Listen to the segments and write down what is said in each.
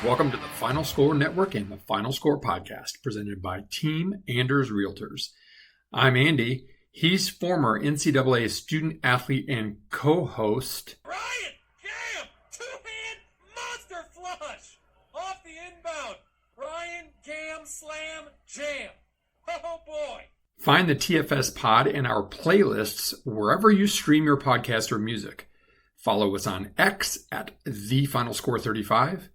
Welcome to the Final Score Network and the Final Score Podcast, presented by Team Anders Realtors. I'm Andy. He's former NCAA student athlete and co-host. Ryan, Cam, two-hand monster flush off the inbound. Ryan, Cam, slam, jam. Oh boy. Find the TFS pod and our playlists wherever you stream your podcast or music. Follow us on X at TheFinalScore35.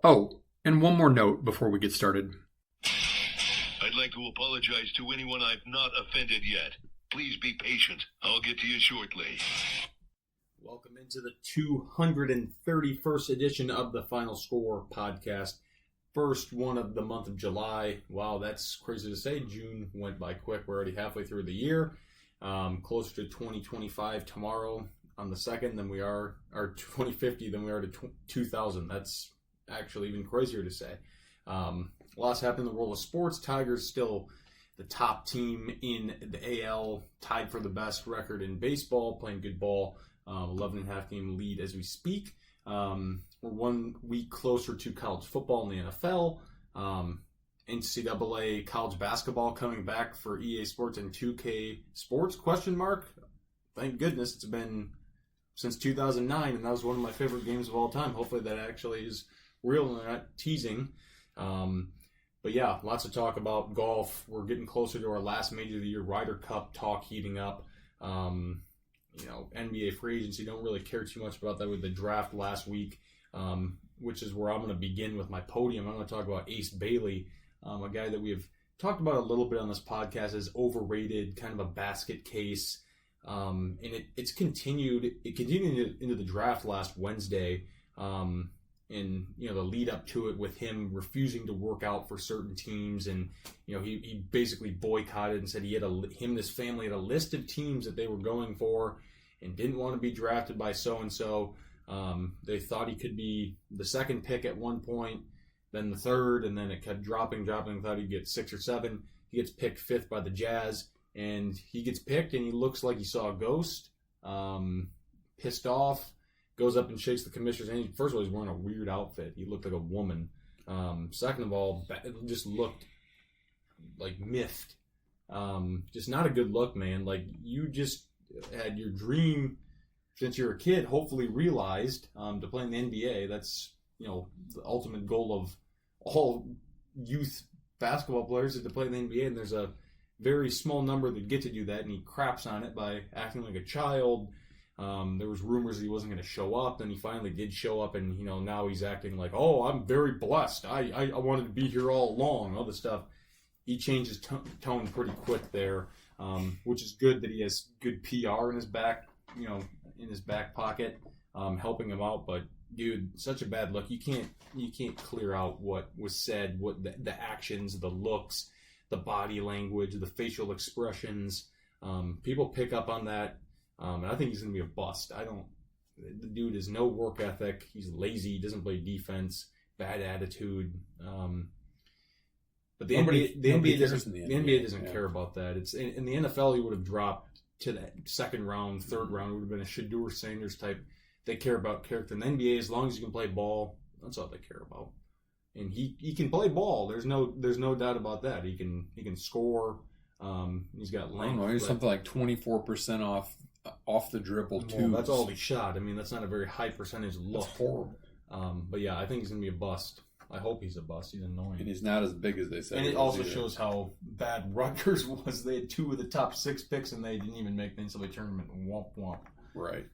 Oh, and one more note before we get started. I'd like to apologize to anyone I've not offended yet. Please be patient. I'll get to you shortly. Welcome into the 231st edition of the Final Score podcast. First one of the month of July. Wow, that's crazy to say. June went by quick. We're already halfway through the year. Closer to 2025 tomorrow on the 2nd than we are, or 2050 than we are to 2000. That's actually even crazier to say. Lots happened in the world of sports. Tigers still the top team in the AL, tied for the best record in baseball, playing good ball. 11.5 game lead as we speak. We're 1 week closer to college football in the NFL. NCAA college basketball coming back for EA Sports and 2K Sports, question mark. Thank goodness it's been since 2009, and that was one of my favorite games of all time. Hopefully that actually is real and they're not teasing. But yeah, lots to talk about. Golf, we're getting closer to our last major of the year. Ryder Cup talk heating up. NBA free agency, don't really care too much about that with the draft last week, which is where I'm going to begin with my podium. I'm going to talk about Ace Bailey, a guy that we have talked about a little bit on this podcast as overrated, kind of a basket case. And it continued into the draft last Wednesday. And the lead up to it with him refusing to work out for certain teams, and he basically boycotted and said him and his family had a list of teams that they were going for and didn't want to be drafted by so and so. They thought he could be the second pick at one point, then the third, and then it kept dropping. Thought he'd get 6 or 7. He gets picked 5th by the Jazz, and he gets picked, and he looks like he saw a ghost. Pissed off. Goes up and shakes the commissioner's hand. First of all, he's wearing a weird outfit. He looked like a woman. Second of all, it just looked like miffed. Just not a good look, man. Like, you just had your dream since you were a kid, hopefully realized, to play in the NBA. That's, the ultimate goal of all youth basketball players is to play in the NBA. And there's a very small number that get to do that, and he craps on it by acting like a child. There was rumors that he wasn't going to show up, then he finally did show up, and now he's acting like, oh, I'm very blessed. I wanted to be here all along, all this stuff. He changed his tone pretty quick there, which is good that he has good PR in his back, in his back pocket, helping him out. But dude, such a bad look. You can't clear out what was said, what the actions, the looks, the body language, the facial expressions. People pick up on that. And I think he's going to be a bust. The dude has no work ethic. He's lazy. Doesn't play defense. Bad attitude. But the NBA doesn't care about that. It's in the NFL. He would have dropped to that second round, third round. It would have been a Shedeur Sanders type. They care about character. In the NBA, as long as you can play ball, that's all they care about. And he can play ball. There's no doubt about that. He can score. He's got length. He's something like 24% off the dribble too. Well, that's all he shot. I mean, that's not a very high percentage look. That's horrible. But yeah, I think he's going to be a bust. I hope he's a bust. He's annoying. And he's not as big as they said. And it also shows how bad Rutgers was. They had 2 of the top 6 picks, and they didn't even make the NCAA tournament. Womp womp. Right.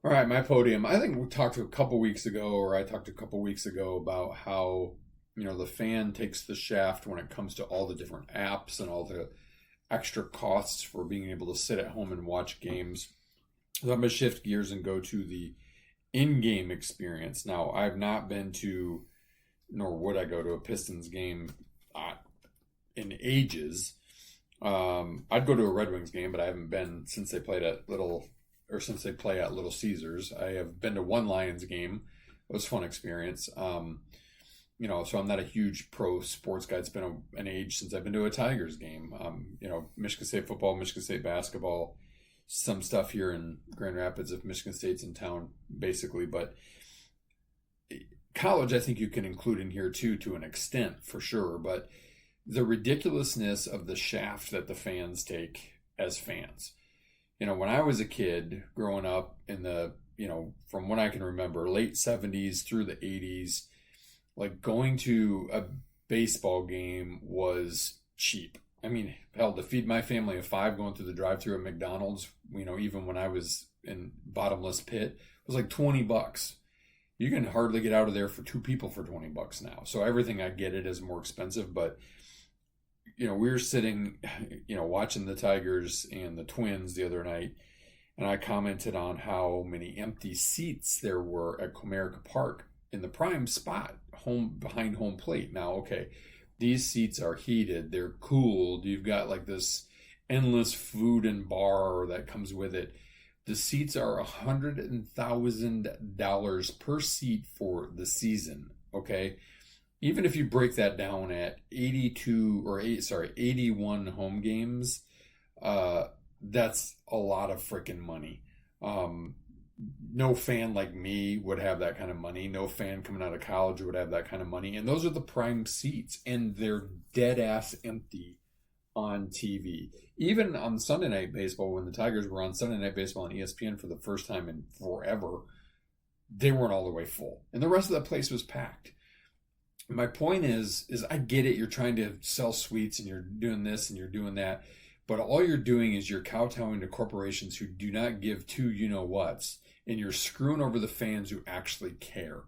All right, my podium. I think I talked a couple weeks ago about how the fan takes the shaft when it comes to all the different apps and all the extra costs for being able to sit at home and watch games. So I'm going to shift gears and go to the in-game experience. Now, I've not been to, nor would I go to a Pistons game in ages. I'd go to a Red Wings game, but I haven't been since they play at Little Caesars. I have been to one Lions game. It was a fun experience. So I'm not a huge pro sports guy. It's been an age since I've been to a Tigers game. Michigan State football, Michigan State basketball, some stuff here in Grand Rapids if Michigan State's in town, basically. But college, I think you can include in here too, to an extent, for sure. But the ridiculousness of the shaft that the fans take as fans. When I was a kid growing up in the, from what I can remember, late 70s through the 80s, like going to a baseball game was cheap. I mean, hell, to feed my family of 5 going through the drive-thru at McDonald's, even when I was in bottomless pit, was like $20. You can hardly get out of there for 2 people for $20 now. So everything, I get it, is more expensive. But, we were sitting, watching the Tigers and the Twins the other night, and I commented on how many empty seats there were at Comerica Park in the prime spot, behind home plate. Now, okay, these seats are heated, they're cooled, you've got like this endless food and bar that comes with it. The seats are $100,000 per seat for the season, okay? Even if you break that down at 81 home games, that's a lot of freaking money. No fan like me would have that kind of money. No fan coming out of college would have that kind of money. And those are the prime seats, and they're dead ass empty on TV. Even on Sunday Night Baseball, when the Tigers were on Sunday Night Baseball on ESPN for the first time in forever, they weren't all the way full. And the rest of the place was packed. My point is I get it. You're trying to sell suites and you're doing this and you're doing that. But all you're doing is you're kowtowing to corporations who do not give two you-know-whats. And you're screwing over the fans who actually care.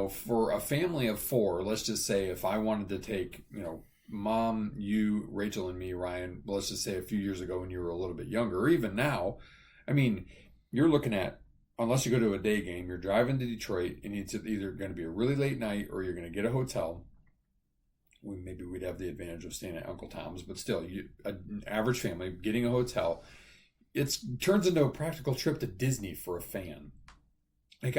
For a family of 4, let's just say if I wanted to take, Mom, you, Rachel, and me, Ryan, let's just say a few years ago when you were a little bit younger, or even now, I mean, you're looking at, unless you go to a day game, you're driving to Detroit, and it's either going to be a really late night or you're going to get a hotel. Maybe we'd have the advantage of staying at Uncle Tom's, but still, an average family getting a hotel, it turns into a practical trip to Disney for a fan. Like,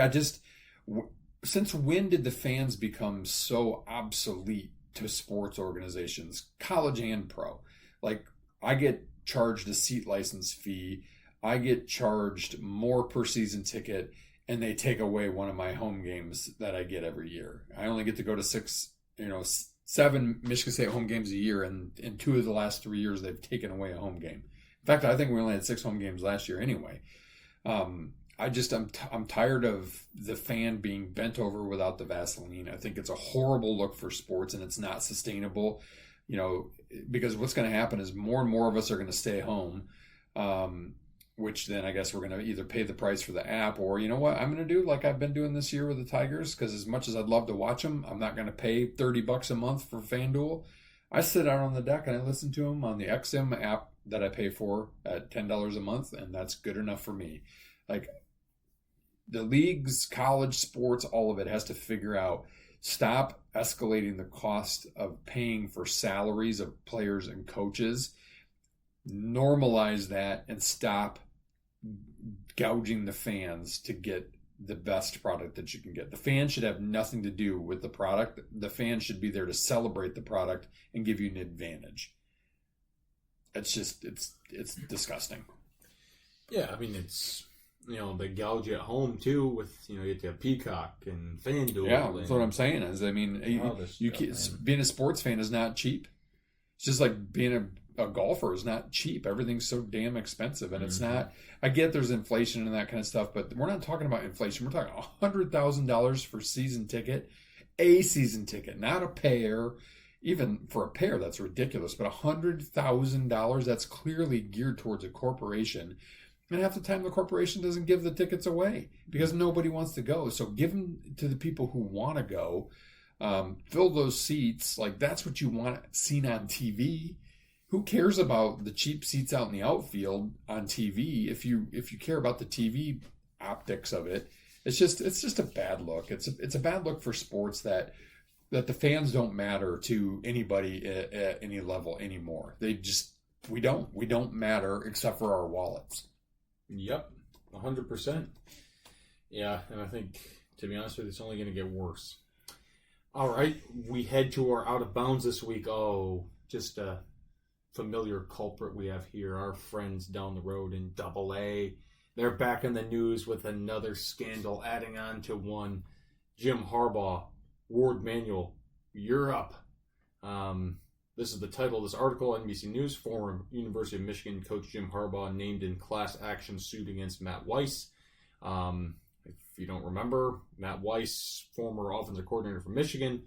since when did the fans become so obsolete to sports organizations, college and pro? Like, I get charged a seat license fee, I get charged more per season ticket, and they take away one of my home games that I get every year. I only get to go to 7 Michigan State home games a year, and in 2 of the last 3 years, they've taken away a home game. In fact, I think we only had 6 home games last year anyway. I'm tired of the fan being bent over without the Vaseline. I think it's a horrible look for sports, and it's not sustainable. Because what's going to happen is more and more of us are going to stay home, which then I guess we're going to either pay the price for the app, or you know what I'm going to do, like I've been doing this year with the Tigers, because as much as I'd love to watch them, I'm not going to pay $30 a month for FanDuel. I sit out on the deck and I listen to them on the XM app that I pay for at $10 a month, and that's good enough for me. Like, the leagues, college sports, all of it has to figure out, stop escalating the cost of paying for salaries of players and coaches, normalize that, and stop gouging the fans to get the best product that you can get. The fans should have nothing to do with the product. The fans should be there to celebrate the product and give you an advantage. It's just, it's disgusting. Yeah, I mean, it's, they gouge you at home too with, you get to Peacock and FanDuel. Yeah, that's what I'm saying is, I mean, being a sports fan is not cheap. It's just like being a golfer is not cheap. Everything's so damn expensive, and it's not. I get there's inflation and that kind of stuff, but we're not talking about inflation. We're talking $100,000 for season ticket, a season ticket, not a pair. Even for a pair, that's ridiculous. But $100,000, that's clearly geared towards a corporation. And half the time, the corporation doesn't give the tickets away because nobody wants to go. So give them to the people who want to go. Fill those seats. Like, that's what you want seen on TV. Who cares about the cheap seats out in the outfield on TV? If you care about the TV optics of it, it's just a bad look. It's a bad look for sports that the fans don't matter to anybody at any level anymore. We don't matter except for our wallets. Yep, 100%. Yeah, and I think, to be honest with you, it's only going to get worse. All right, we head to our out of bounds this week. Oh, just a familiar culprit we have here. Our friends down the road in AA. They're back in the news with another scandal, adding on to one. Jim Harbaugh, Ward Manuel, you're up. This is the title of this article, NBC News. Former University of Michigan coach Jim Harbaugh named in class action suit against Matt Weiss. If you don't remember, Matt Weiss, former offensive coordinator for Michigan,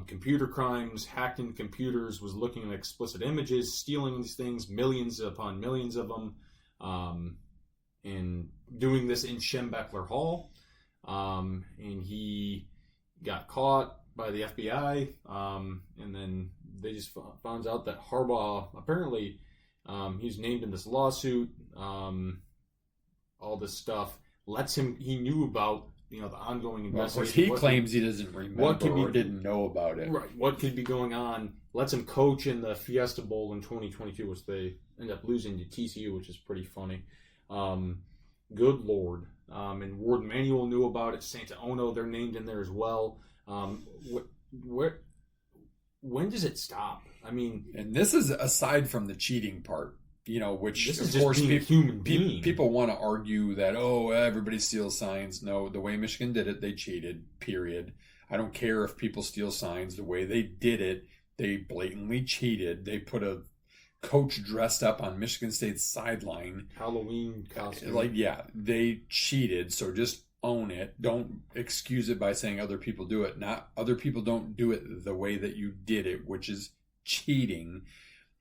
computer crimes, hacked into computers, was looking at explicit images, stealing these things, millions upon millions of them, and doing this in Schembechler Hall. And he got caught by the FBI, and then they just found out that Harbaugh, apparently, he's named in this lawsuit, all this stuff, he knew about, the ongoing investigation. He claims he doesn't remember or didn't know about it. Right, what could be going on, lets him coach in the Fiesta Bowl in 2022, which they end up losing to TCU, which is pretty funny. Good Lord. And Ward Manuel knew about it. Santa Ono, they're named in there as well. When does it stop? I mean, and this is aside from the cheating part, which this of is just course being a human being. People want to argue that everybody steals signs. No, the way Michigan did it, they cheated. Period. I don't care if people steal signs. The way they did it, they blatantly cheated. They put a coach dressed up on Michigan State's sideline, Halloween costume. They cheated. So just own it. Don't excuse it by saying other people do it. Not other people don't do it the way that you did it, which is cheating.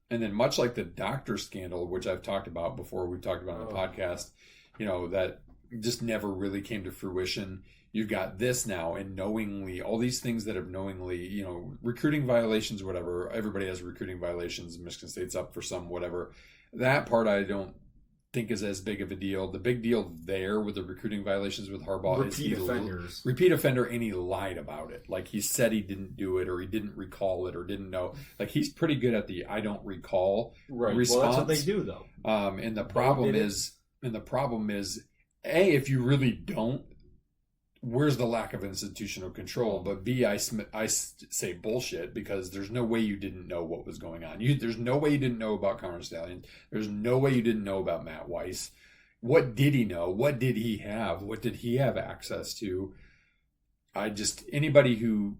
And then much like the doctor scandal, which I've talked about before, we've talked about on the podcast, that just never really came to fruition. You've got this now, and knowingly, all these things that have knowingly, recruiting violations, whatever. Everybody has recruiting violations. Michigan State's up for some, whatever. That part I don't think is as big of a deal. The big deal there with the recruiting violations with Harbaugh is repeat offender, and he lied about it. Like he said he didn't do it, or he didn't recall it, or didn't know. Like he's pretty good at the I don't recall response. Well, that's what they do though. And the problem is, A, if you really don't, where's the lack of institutional control? But B, I say bullshit, because there's no way you didn't know what was going on. There's no way you didn't know about Connor Stallion. There's no way you didn't know about Matt Weiss. What did he know? What did he have? What did he have access to? Anybody who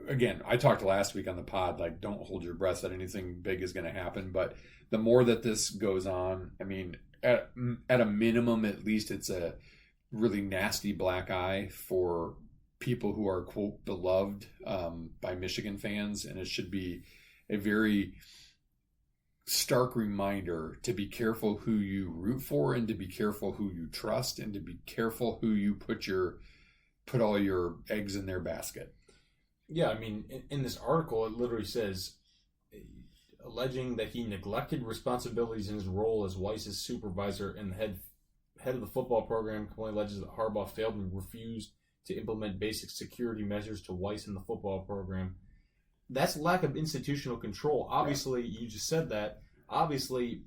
again, I talked last week on the pod, like, don't hold your breath that anything big is going to happen. But the more that this goes on, at a minimum, at least it's a really nasty black eye for people who are, quote, beloved by Michigan fans. And it should be a very stark reminder to be careful who you root for, and to be careful who you trust, and to be careful who you put all your eggs in their basket. Yeah, in this article, it literally says, alleging that he neglected responsibilities in his role as Weiss's supervisor and the head of the football program. Complaint alleges that Harbaugh failed and refused to implement basic security measures to Weiss in the football program. That's lack of institutional control. Obviously, You just said that. Obviously,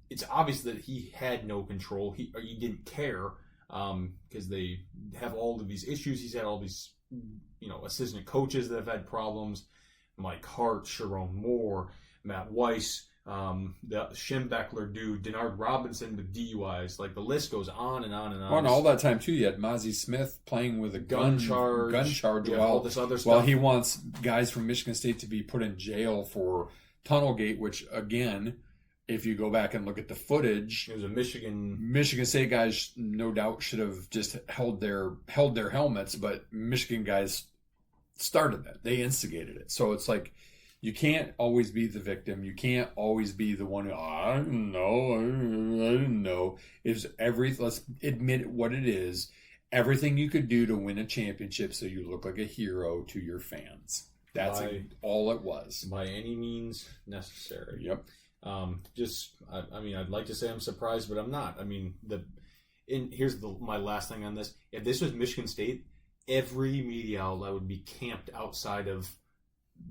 it's obvious that he had no control. He didn't care, because they have all of these issues. He's had all these, assistant coaches that have had problems. Mike Hart, Sharon Moore, Matt Weiss, the Schembechler dude, Denard Robinson with DUIs. Like, the list goes on and on and on. Well, and all that time too, you had Mozzie Smith playing with a gun charge all this other stuff. Well, he wants guys from Michigan State to be put in jail for Tunnelgate, which, again, if you go back and look at the footage, it was a Michigan State guys no doubt should have just held their helmets, but Michigan guys started that. They instigated it. So it's like, you can't always be the victim. You can't always be the one who, I didn't know. Let's admit what it is. Everything you could do to win a championship so you look like a hero to your fans. That's all it was. By any means necessary. Yep. I'd like to say I'm surprised, but I'm not. Here's my last thing on this. If this was Michigan State, every media outlet would be camped outside of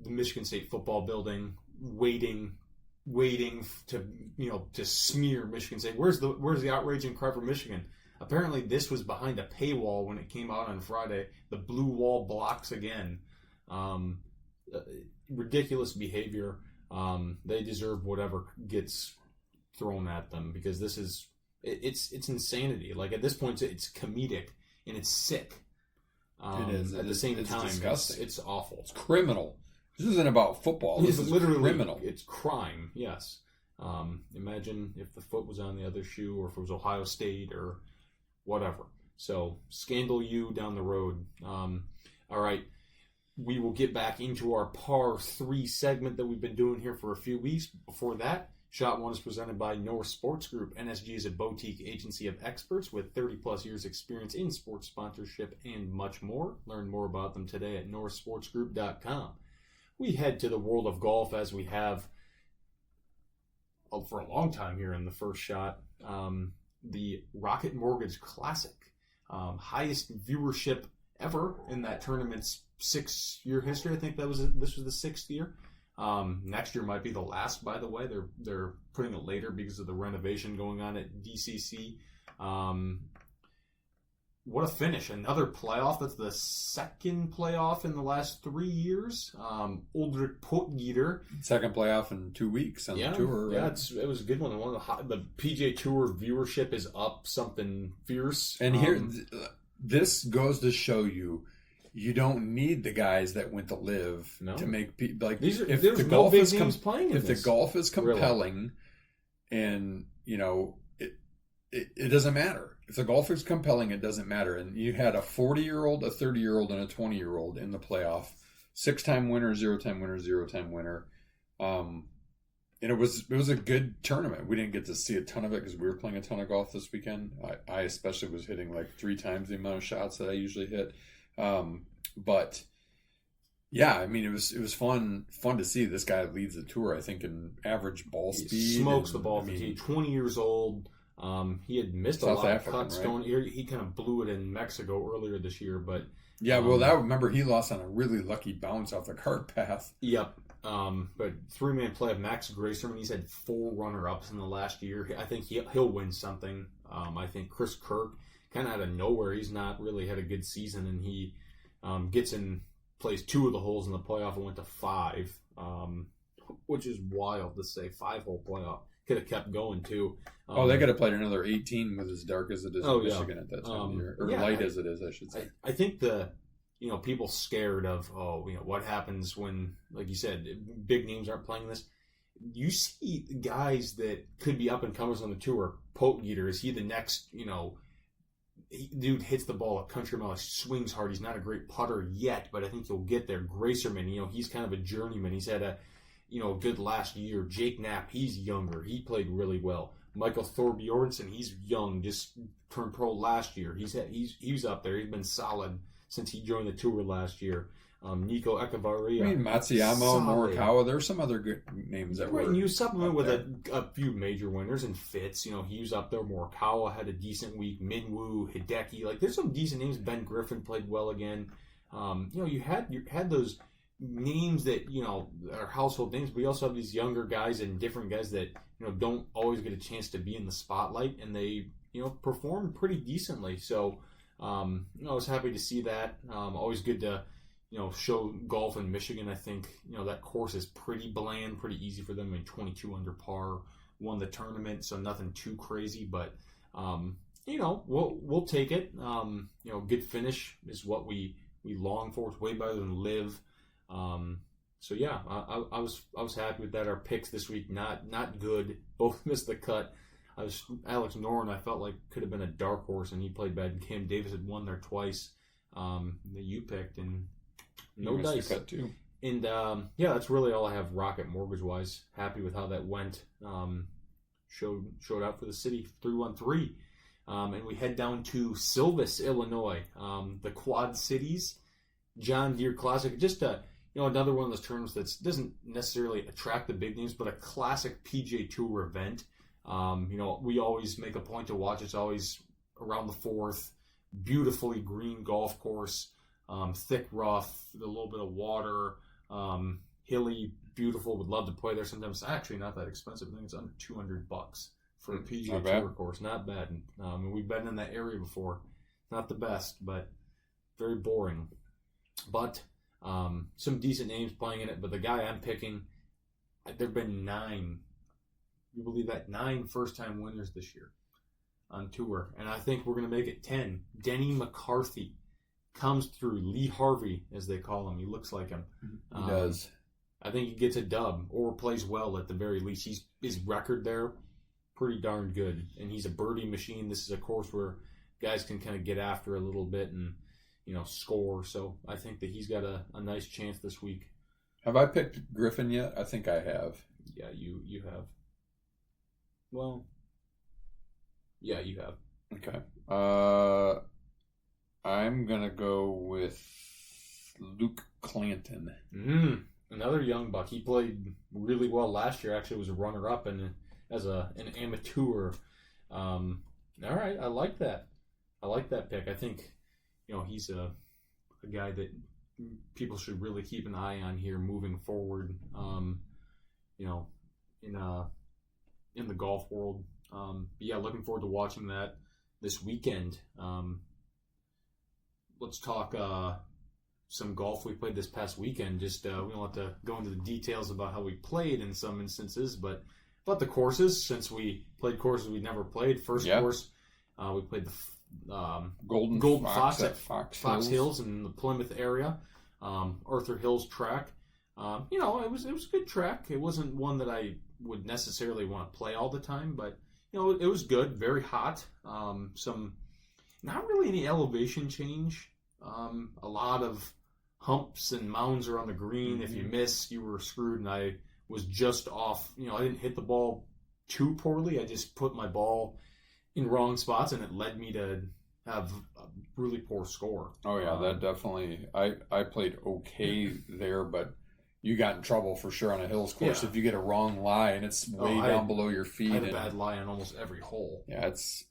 the Michigan State football building, waiting to smear Michigan State. Where's the outrage and cry for Michigan? Apparently, this was behind a paywall when it came out on Friday. The blue wall blocks again. Ridiculous behavior. They deserve whatever gets thrown at them, because it's insanity. Like, at this point, it's comedic. and it's sick. It is. At the same time, disgusting. it's awful. It's criminal. This isn't about football. This is literally criminal. It's crime. Yes. Imagine if the foot was on the other shoe, or if it was Ohio State or whatever. So scandal you down the road. All right. We will get back into our par 3 segment that we've been doing here for a few weeks. Before that, Shot 1 is presented by North Sports Group. NSG is a boutique agency of experts with 30-plus years experience in sports sponsorship and much more. Learn more about them today at northsportsgroup.com. We head to the world of golf as we have for a long time here in the first shot. The Rocket Mortgage Classic. Highest viewership ever in that tournament's 6-year history. I think this was the 6th year. Next year might be the last, by the way. They're putting it later because of the renovation going on at DCC. What a finish. Another playoff. That's the second playoff in the last 3 years. Ulrich Potgieter. Second playoff in 2 weeks on the tour. Right? Yeah, it was a good one. The PGA Tour viewership is up something fierce. And here, this goes to show you, you don't need the guys that went to live to make people like. If the golf is playing, if the golf is compelling, and it doesn't matter. If the golf is compelling, it doesn't matter. And you had a 40-year-old, a 30-year-old, and a 20-year-old in the playoff. 6-time winner, 0-time winner, 0-time winner. And it was a good tournament. We didn't get to see a ton of it because we were playing a ton of golf this weekend. I especially was hitting like 3 times the amount of shots that I usually hit. But yeah, I mean, it was fun to see. This guy leads the tour, I think, in average ball speed. He smokes the ball. 20 years old. He had missed South a lot African, of cuts right? going here. He kind of blew it in Mexico earlier this year, but yeah. Well, remember he lost on a really lucky bounce off the cart path. Yep. But 3-man play of Max Grayserman. He's had 4 runner-ups in the last year. I think he'll win something. I think Chris Kirk kind of out of nowhere. He's not really had a good season, and he plays 2 of the holes in the playoff and went to 5, which is wild to say. 5-hole playoff. Could have kept going too. They could have played another 18 with as dark as it is in Michigan at that time of year, or light as it is, I should say. I think people scared of what happens when, like you said, big names aren't playing this. You see guys that could be up and comers on the tour. Potgieter, is he the next? Dude hits the ball a country mile, swings hard. He's not a great putter yet, but I think he'll get there. Grayserman, he's kind of a journeyman. He's had a good last year. Jake Knapp, he's younger. He played really well. Michael Thorbjornsen, he's young, just turned pro last year. He's up there. He's been solid since he joined the tour last year. Nico Echevarria. I mean, Matsuyama, Morikawa. There's some other good names that were. And you supplement with a few major winners and Fitz. He was up there. Morikawa had a decent week. Minwoo, Hideki. There's some decent names. Ben Griffin played well again. You had those names that are household names, but you also have these younger guys and different guys that don't always get a chance to be in the spotlight, and they perform pretty decently. So I was happy to see that. Always good to show golf in Michigan. I think that course is pretty bland, pretty easy for them. 22 under par, won the tournament, so nothing too crazy, but we'll take it. Good finish is what we long for. It's way better than live. So yeah, I was happy with that. Our picks this week not good. Both missed the cut. Alex Noren, I felt like could have been a dark horse, and he played bad. Cam Davis had won there twice. That you picked, and no dice. Cut too. And that's really all I have Rocket Mortgage wise. Happy with how that went. Showed out for the city 3-1-3, and we head down to Silvis, Illinois, the Quad Cities John Deere Classic. Just another one of those tournaments that doesn't necessarily attract the big names, but a classic PGA Tour event. We always make a point to watch. It's always around the 4th. Beautifully green golf course, thick rough, a little bit of water, hilly, beautiful. Would love to play there sometimes. Actually, not that expensive. I think it's under $200 for a PGA Tour course. Not bad. We've been in that area before. Not the best, but very boring. But some decent names playing in it. But the guy I'm picking, there have been 9. You believe that? 9 first-time winners this year. on tour, and I think we're going to make it 10. Denny McCarthy comes through. Lee Harvey, as they call him. He looks like him. He does. I think he gets a dub or plays well at the very least. His record there, pretty darn good, and he's a birdie machine. This is a course where guys can kind of get after a little bit and score. So I think that he's got a nice chance this week. Have I picked Griffin yet? I think I have. Yeah, you have. Well, yeah, you have. Okay. I'm gonna go with Luke Clanton. Another young buck. He played really well last year. Actually, was a runner-up and as an amateur. All right, I like that. I like that pick. I think he's a guy that people should really keep an eye on here moving forward. In the golf world. Yeah, looking forward to watching that this weekend. Let's talk some golf we played this past weekend. Just we don't have to go into the details about how we played in some instances, but about the courses, since we played courses we never played. First course, we played the Golden Fox at Fox Hills in the Plymouth area. Arthur Hills track. It was a good track. It wasn't one that I would necessarily want to play all the time, but it was good. Very hot. Some not really any elevation change. A lot of humps and mounds around the green. Mm-hmm. If you missed, you were screwed. And I was just off. I didn't hit the ball too poorly. I just put my ball in wrong spots, and it led me to have a really poor score. Oh yeah, that definitely. I played okay there, but you got in trouble for sure on a hills course if you get a wrong lie and it's way down below your feet. I had a bad lie on almost every hole. Yeah, it's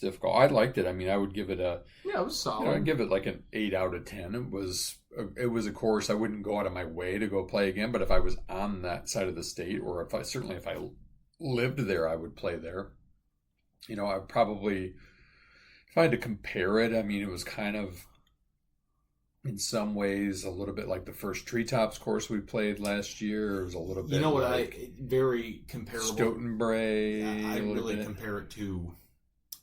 difficult. I liked it. I mean, I would give it it was solid. I'd give it like an 8 out of 10. It was a course I wouldn't go out of my way to go play again, but if I was on that side of the state, or if I lived there, I would play there. I probably, if I had to compare it, I mean, it was kind of, in some ways, a little bit like the first Treetops course we played last year. It was a little bit very comparable. Stoughton-Bray. I really compare it to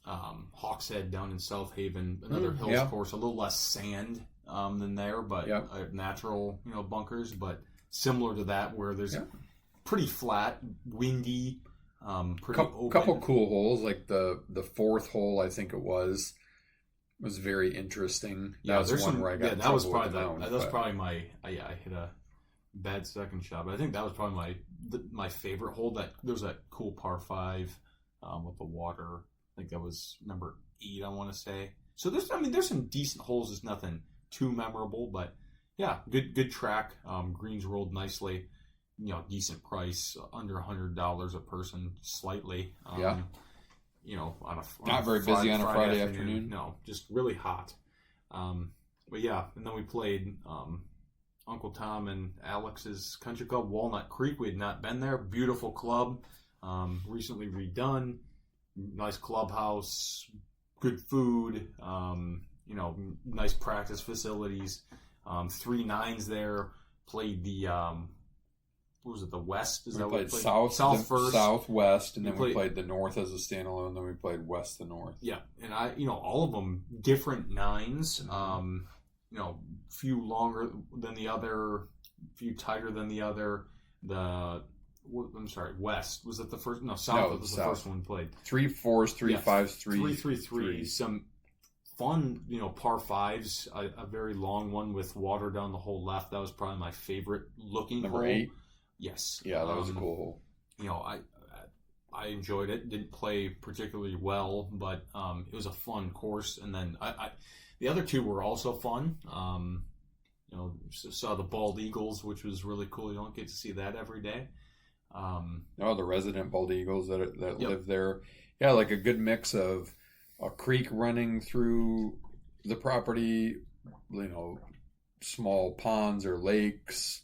Hawkshead down in South Haven, another hills course, a little less sand than there, but natural, bunkers, but similar to that, where there's pretty flat, windy, pretty open. Couple cool holes, like the fourth hole, I think it was very interesting. That was one where I got that was probably my I hit a bad second shot, but I think that was probably my favorite hole. That there was that cool par 5 with the water. I think that was number 8, I want to say. So there's some decent holes. It's nothing too memorable, but yeah, good track. Greens rolled nicely. Decent price, under $100 a person, slightly. On not very busy on a Friday afternoon. No, just really hot. But yeah, and then we played Uncle Tom and Alex's country club, Walnut Creek. We had not been there. Beautiful club, recently redone. Nice clubhouse, good food. Nice practice facilities. 3 nines there. Played the what was it? The West? We played South first, Southwest, and then we played the North as a standalone. And then we played West to North. Yeah, and all of them different nines. Few longer than the other, few tighter than the other. West was it the first? No, South was the first one we played. 3 4s, 3 5s, 3 3. Some fun, par 5s. A very long one with water down the whole left. That was probably my favorite looking number hole. 8. Yes. Yeah, that was a cool hole. I enjoyed it. Didn't play particularly well, but it was a fun course. And then the other 2 were also fun. Saw the bald eagles, which was really cool. You don't get to see that every day. The resident bald eagles that live there. Yeah, like a good mix of a creek running through the property, small ponds or lakes,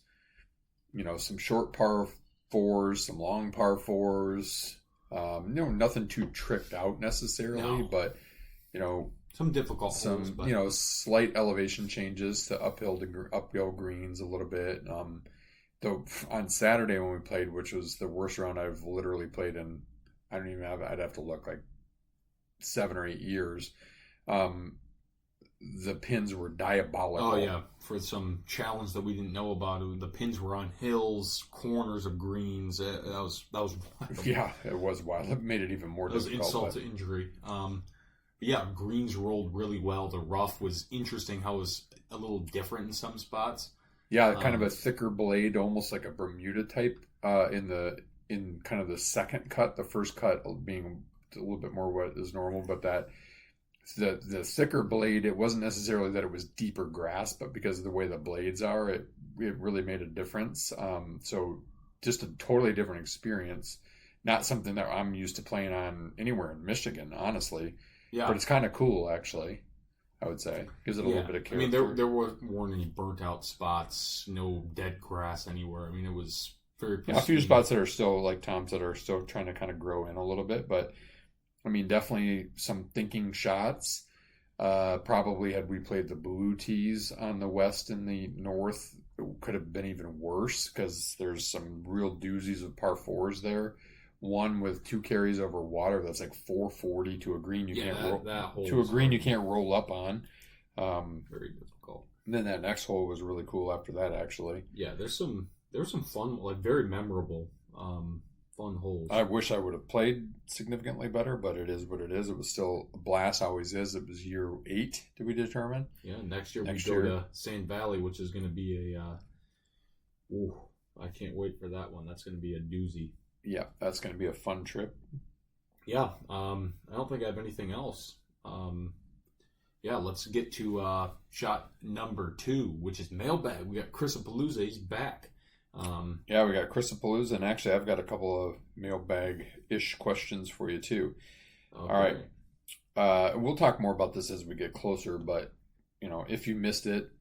some short par 4s, some long par 4s. Nothing too tricked out necessarily, but some difficult holes, but slight elevation changes to uphill greens a little bit. Though on Saturday when we played, which was the worst round I've literally played in, I'd have to look like 7 or 8 years, the pins were diabolical. Oh yeah, for some challenge that we didn't know about, the pins were on hills, corners of greens. That was wild. Yeah, it was wild. It made it even more difficult. It was insult to injury. Yeah, greens rolled really well. The rough was interesting. How it was a little different in some spots. Yeah, kind of a thicker blade, almost like a Bermuda type. In kind of the second cut, the first cut being a little bit more what is normal, but that the thicker blade, it wasn't necessarily that it was deeper grass, but because of the way the blades are, it really made a difference. So just a totally different experience. Not something that I'm used to playing on anywhere in Michigan, honestly. Yeah, but it's kind of cool, actually. I would say gives it a little bit of character. I mean, there weren't any burnt out spots, no dead grass anywhere. I mean, it was very pristine. A few spots that are still, like Tom said, are still trying to kind of grow in a little bit, but I mean, definitely some thinking shots. Probably had we played the blue tees on the west and the north, it could have been even worse because there's some real doozies of par fours there. One with 2 carries over water that's like 440 to a green you can't roll to a green you can't roll up on. Very difficult. And then that next hole was really cool after that, actually. Yeah, there was some fun, like very memorable, fun holes. I wish I would have played significantly better, but it is what it is. It was still a blast, always is. It was year 8, did we determine? Yeah, next year we go to Sand Valley, which is going to be I can't wait for that one. That's going to be a doozy. Yeah, that's going to be a fun trip. Yeah, I don't think I have anything else. Yeah, let's get to shot number 2, which is mailbag. We got Chrisapalooza. He's back. Yeah, we got Chrisapalooza, and actually I've got a couple of mailbag-ish questions for you, too. Okay. All right. We'll talk more about this as we get closer, but, if you missed it,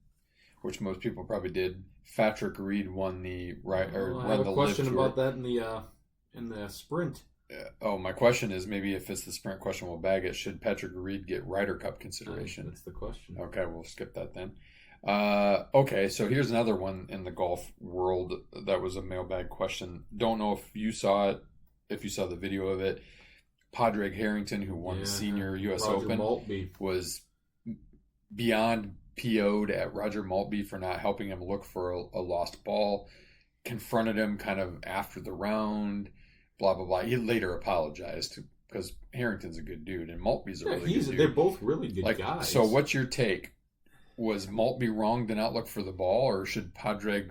which most people probably did, Patrick Reed won the right or I have a question about that in the sprint. My question is, maybe if it's the sprint question, we'll bag it. Should Patrick Reed get Ryder Cup consideration? That's the question. Okay, we'll skip that then. Okay, so here's another one in the golf world that was a mailbag question. Don't know if you saw it, if you saw the video of it. Padraig Harrington, who won the senior U.S. Open, was beyond PO'd at Roger Maltby for not helping him look for a lost ball. Confronted him kind of after the round. Blah, blah, blah. He later apologized because Harrington's a good dude and Maltby's a really good dude. They're both really good guys. So what's your take? Was Maltby wrong to not look for the ball, or should Padraig,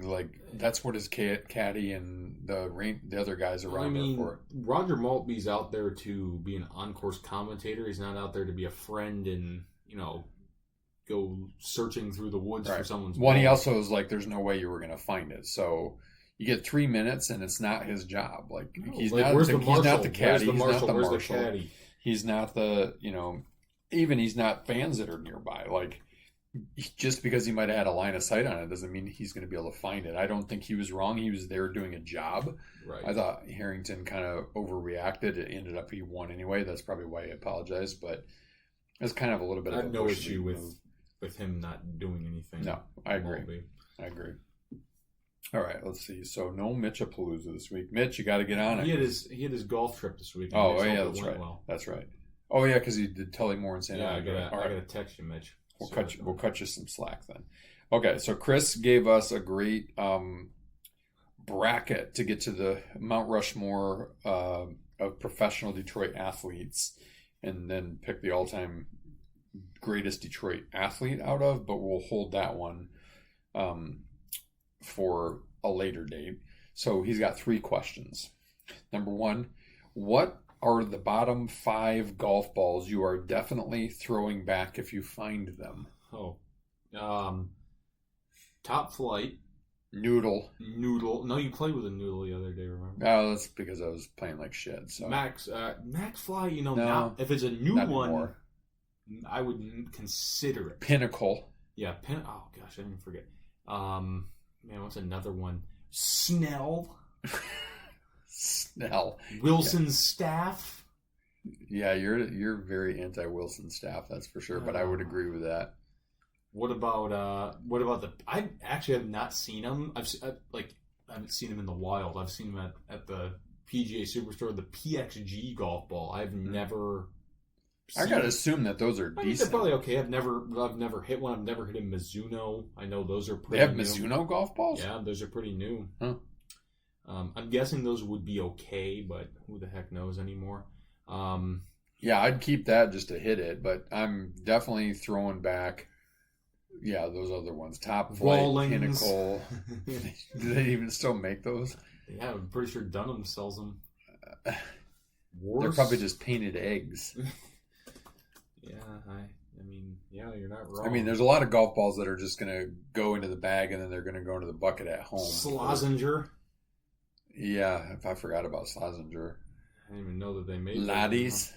that's what his caddy and the other guys around him for? Roger Maltby's out there to be an on-course commentator. He's not out there to be a friend and, go searching through the woods for someone's ball. He also was like, there's no way you were going to find it. So you get 3 minutes, and it's not his job. He's not the caddy. He's not the marshal. He's not the, even he's not fans that are nearby. Just because he might have had a line of sight on it doesn't mean he's going to be able to find it. I don't think he was wrong. He was there doing a job. Right. I thought Harrington kind of overreacted. It ended up he won anyway. That's probably why he apologized. But it's kind of a little bit of I have no issue with him not doing anything. No, I agree. All right, let's see. So no Mitchapalooza this week. Mitch, you got to get on it. He had his golf trip this week. Oh yeah, that's right. That's right. Oh yeah, because he did Tullymore and St. I gotta text you, Mitch. We'll cut you some slack then. Okay, so Chris gave us a great bracket to get to the Mount Rushmore of professional Detroit athletes, and then pick the all-time greatest Detroit athlete out of. But we'll hold that one for a later date. So he's got 3 questions. Number 1, what are the bottom 5 golf balls you are definitely throwing back if you find them? Top flight. Noodle. No, you played with a noodle the other day, remember? Oh, that's because I was playing like shit. So Max Fly, now, if it's a new one, anymore. I would consider it. Pinnacle. Yeah, oh gosh, I didn't forget. Man, what's another one? Snell. Wilson's staff. Yeah, you're very anti-Wilson staff, that's for sure. But I would agree with that. What about the? I actually have not seen him. I haven't seen him in the wild. I've seen him at the PGA Superstore, the PXG golf ball. I've never I gotta assume that those are I mean, they're decent. probably okay. I've never hit one. I've never hit a Mizuno. I know those are They pretty have new. Mizuno golf balls? Yeah, those are pretty new. Huh. I'm guessing those would be okay, but who the heck knows anymore? Yeah, I'd keep that just to hit it, but I'm definitely throwing back. Yeah, those other ones. Top Flight, Rawlings. Pinnacle. Do they even still make those? Yeah, I'm pretty sure Dunham sells them. They're probably just painted eggs. Yeah, I mean, yeah, you're not wrong. I mean, there's a lot of golf balls that are just going to go into the bag and then they're going to go into the bucket at home. Slazenger. Yeah, if I forgot about Slazenger. I didn't even know that they made Laddies.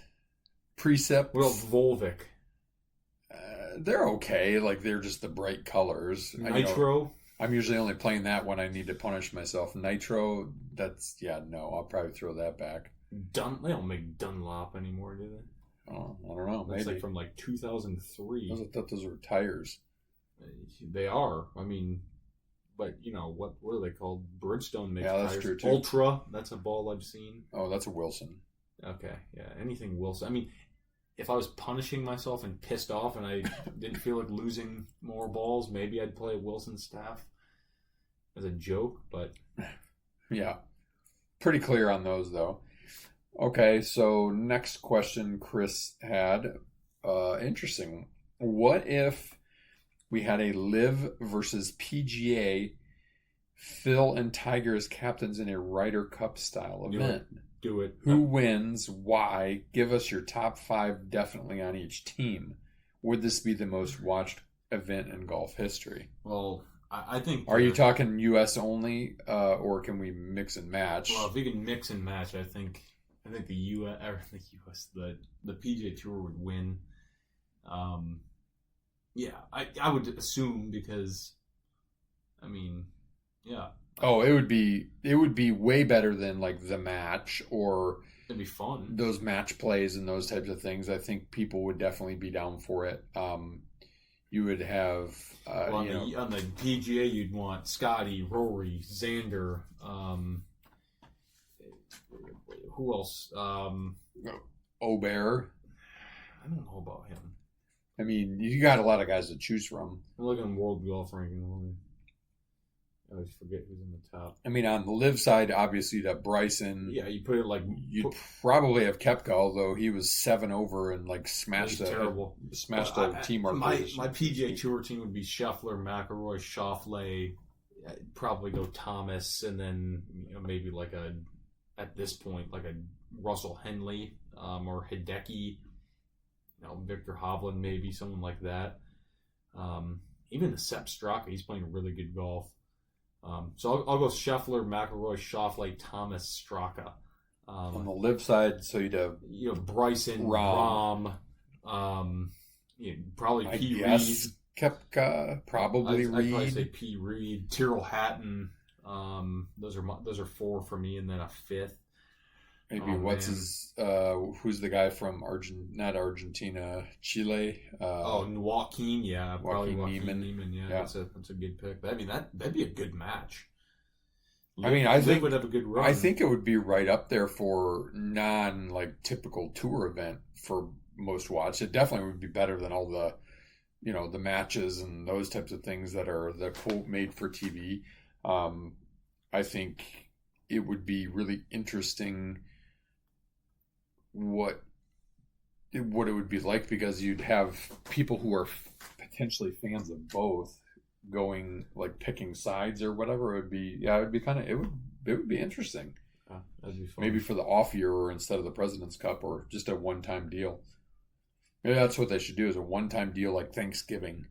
Precept. Well, Volvic. They're okay. Like, they're just the bright colors. Nitro. I'm usually only playing that when I need to punish myself. Nitro, no, I'll probably throw that back. They don't make Dunlop anymore, do they? Oh, I don't know. That's Maybe. like from like 2003. I thought those were tires. They are. I mean, but you know what are they called? Bridgestone makes Yeah, that's tires. true, too. Ultra. That's a ball I've seen. Oh, that's a Wilson. Okay, yeah, anything Wilson. I mean, if I was punishing myself and pissed off and I didn't feel like losing more balls, maybe I'd play a Wilson staff as a joke. But Yeah, pretty clear on those though. Okay, so next question Chris had, interesting. What if we had a Live versus PGA, Phil and Tiger as captains in a Ryder Cup style event? do it. Who wins? Why? Give us your top 5 definitely on each team. Would this be the most watched event in golf history? Well, I think. Are you talking U.S. only, or can we mix and match? Well, if we can mix and match, I think the U.S. the PGA Tour would win. Yeah, I would assume because, I mean, yeah. Oh, it would be way better than like the match or It'd be fun. those match plays and those types of things. I think people would definitely be down for it. You would have on the PGA, you'd want Scotty, Rory, Xander. Who else? Obear. I don't know about him. I mean, you got a lot of guys to choose from. I'm looking at world golf ranking. I always forget who's in the top. I mean, on the live side, obviously, you'd have Bryson. Yeah, you put it like You'd probably have Koepka, although he was 7 over and like smashed terrible. Smashed Well, the team my organization. PGA Tour team would be Scheffler, McIlroy, Schauffele, probably go Thomas, and then maybe like at this point like a Russell Henley or Hideki, Victor Hovland, maybe someone like that. Even the Sepp Straka, he's playing really good golf. So I'll go Scheffler, McIlroy, Schauffele, Thomas, Straka. On the live side, so you'd have Bryson, Rahm. probably I P. guess Reed. Koepka, probably I'd probably Reed. say P. Reed, Tyrrell Hatton. Those are 4 for me, and then a 5th. Maybe who's the guy from not Argentina, Chile? Joaquin, yeah, probably Joaquin Joaquin Niemann. Niemann, yeah, Yeah. that's a good pick. But, I mean that'd be a good match. I mean, I think would have a good run. I think it would be right up there for typical tour event for most watch. It definitely would be better than all the, the matches and those types of things that are the quote made for TV. I think it would be really interesting what it would be like, because you'd have people who are potentially fans of both going like picking sides or whatever. It would be it would be interesting. That'd be fun. Maybe for the off year or instead of the President's Cup, or just a one-time deal. Maybe that's what they should do, is a one-time deal like Thanksgiving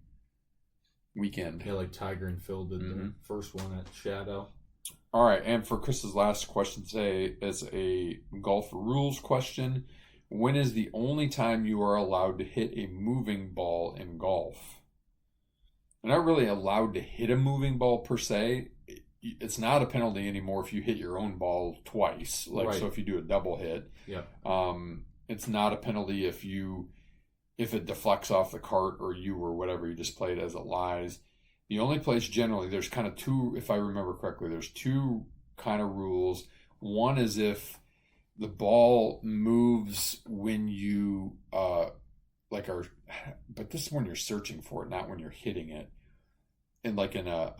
weekend. Yeah, like Tiger and Phil did the first one at Shadow. All right, and for Chris's last question today is a golf rules question. When is the only time you are allowed to hit a moving ball in golf? You're not really allowed to hit a moving ball per se. It's not a penalty anymore if you hit your own ball twice. Like, right. So if you do a double hit. Yeah. It's not a penalty if it deflects off the cart or whatever, you just play it as it lies. The only place generally, there's kind of 2, if I remember correctly, there's 2 kind of rules. One is if the ball moves when you but this is when you're searching for it, not when you're hitting it. And like in a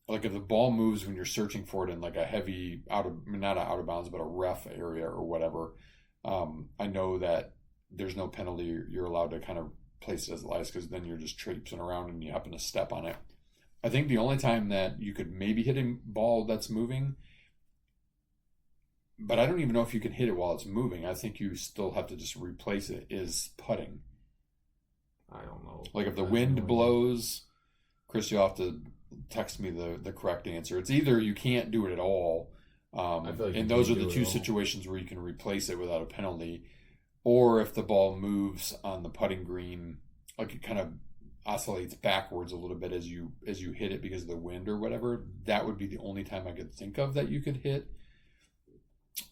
like if the ball moves when you're searching for it in like a heavy not out of bounds, but a ref area or whatever, I know that there's no penalty. You're allowed to kind of place it as lies, because then you're just traipsing around and you happen to step on it. I think the only time that you could maybe hit a ball that's moving, but I don't even know if you can hit it while it's moving, I think you still have to just replace it, is putting. I don't know. Like if the wind blows, Chris, you'll have to text me the correct answer. It's either you can't do it at all, I feel like and those are the two situations where you can replace it without a penalty, or if the ball moves on the putting green, like it kind of oscillates backwards a little bit as you hit it because of the wind or whatever, that would be the only time I could think of that you could hit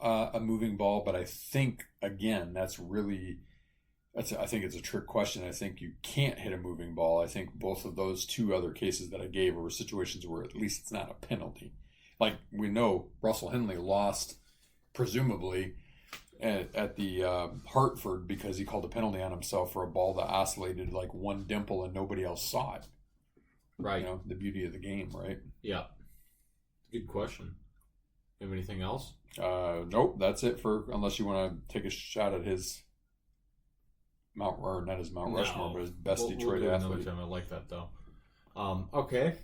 a moving ball. But I think, again, I think it's a trick question. I think you can't hit a moving ball. I think both of those two other cases that I gave were situations where at least it's not a penalty. Like we know Russell Henley lost, presumably, at the Hartford because he called a penalty on himself for a ball that oscillated like one dimple and nobody else saw it. Right. You know, the beauty of the game, right? Yeah. Good question. Have anything else? Nope, that's it unless you want to take a shot at his not his Mount Rushmore, but his best Detroit we'll athlete. another time. I like that though. Okay.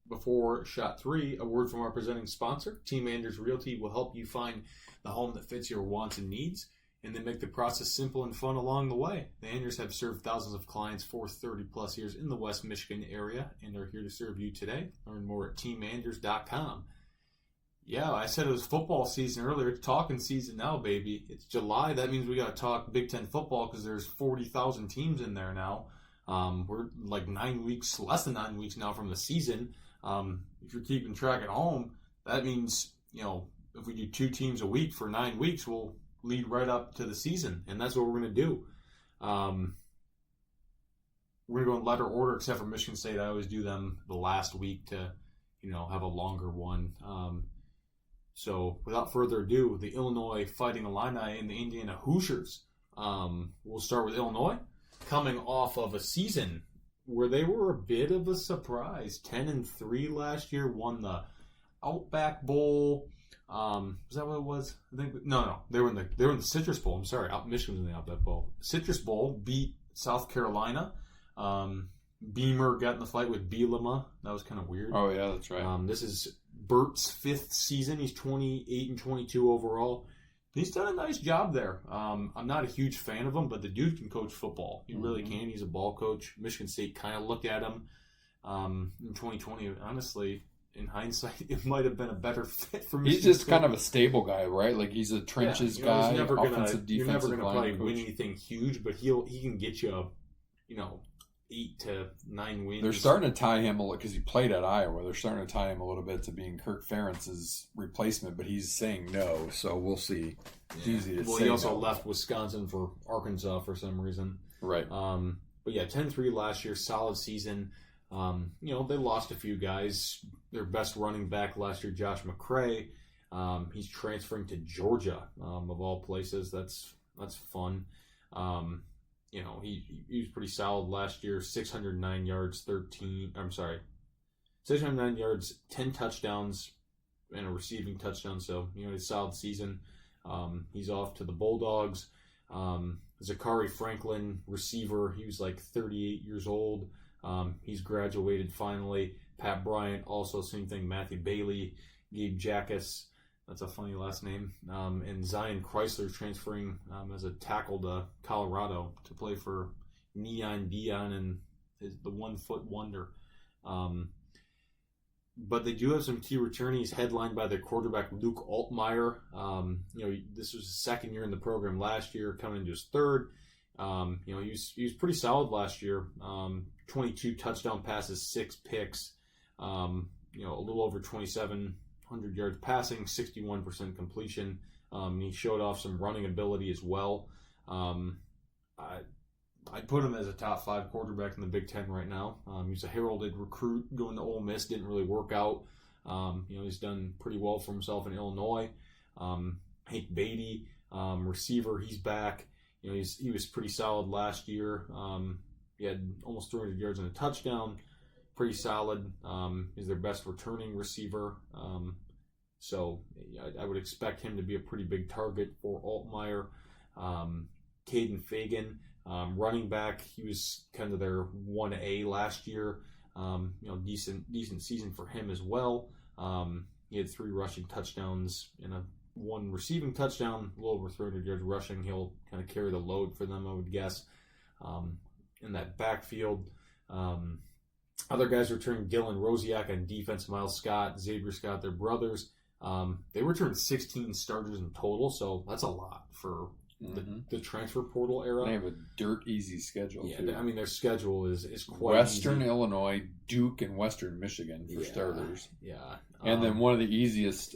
Before shot 3, a word from our presenting sponsor. Team Anders Realty will help you find the home that fits your wants and needs, and they make the process simple and fun along the way. The Anders have served thousands of clients for 30 plus years in the West Michigan area and are here to serve you today. Learn more at teamanders.com. Yeah, I said it was football season earlier. It's talking season now, baby. It's July. That means we got to talk Big Ten football because there's 40,000 teams in there now. We're like less than 9 weeks now from the season. If you're keeping track at home, that means, if we do 2 teams a week for 9 weeks, we'll lead right up to the season. And that's what we're going to do. We're going to go in letter order, except for Michigan State. I always do them the last week to, have a longer one. So without further ado, the Illinois Fighting Illini and the Indiana Hoosiers. We'll start with Illinois, coming off of a season where they were a bit of a surprise. 10-3 last year, won the Outback Bowl. Was that what it was? I think no. They were in the Citrus Bowl. I'm sorry, Michigan was in the Outback Bowl. Citrus Bowl beat South Carolina. Beamer got in the fight with Bielema. That was kind of weird. Oh yeah, that's right. This is Bert's 5th season. He's 28-22 overall. He's done a nice job there. I'm not a huge fan of him, but the dude can coach football. He really can. He's a ball coach. Michigan State kind of looked at him in 2020. Honestly, in hindsight, it might have been a better fit for Michigan State. He's just kind of a stable guy, right? Like he's a trenches guy, he's never offensive, you're never defensive gonna line probably coach. win anything huge, but he can get you, 8 to 9 wins. They're starting to tie him a little because he played at Iowa. They're starting to tie him a little bit to being Kirk Ferentz's replacement, but he's saying no, so we'll see. It's easy to say he also no. left Wisconsin for Arkansas for some reason. Right. But yeah, 10-3 last year, solid season. They lost a few guys. Their best running back last year, Josh McCray. He's transferring to Georgia, of all places. That's fun. He was pretty solid last year. 609 yards, 609 yards, 10 touchdowns, and a receiving touchdown. So, a solid season. He's off to the Bulldogs. Zachary Franklin, receiver. He was like 38 years old. He's graduated finally. Pat Bryant, also same thing. Matthew Bailey, Gabe Jackas. That's a funny last name. And Zion Chrysler transferring as a tackle to Colorado to play for Neon Dion and the 1-foot wonder. But they do have some key returnees headlined by their quarterback, Luke Altmaier. This was his second year in the program last year, coming into his third. He was pretty solid last year. 22 touchdown passes, 6 picks. A little over 2,700 yards passing, 61% completion. He showed off some running ability as well. I'd put him as a top 5 quarterback in the Big Ten right now. He's a heralded recruit going to Ole Miss. Didn't really work out. He's done pretty well for himself in Illinois. Hank Beatty, receiver, he's back. You know, he was pretty solid last year. He had almost 300 yards and a touchdown. Pretty solid. He's their best returning receiver. So I would expect him to be a pretty big target for Altmaier. Caden Fagan, running back, he was kind of their 1A last year. You know, decent season for him as well. He had 3 rushing touchdowns and 1 receiving touchdown, a little over 300 yards rushing. He'll kind of carry the load for them, I would guess, in that backfield. Other guys returned: Gillen Rosiak on defense, Miles Scott, Xavier Scott, their brothers. They returned 16 starters in total, so that's a lot for the transfer portal era. They have a dirt easy schedule. Yeah, too. I mean, their schedule is quite Western easy. Illinois, Duke, and Western Michigan for starters. Yeah, And then one of the easiest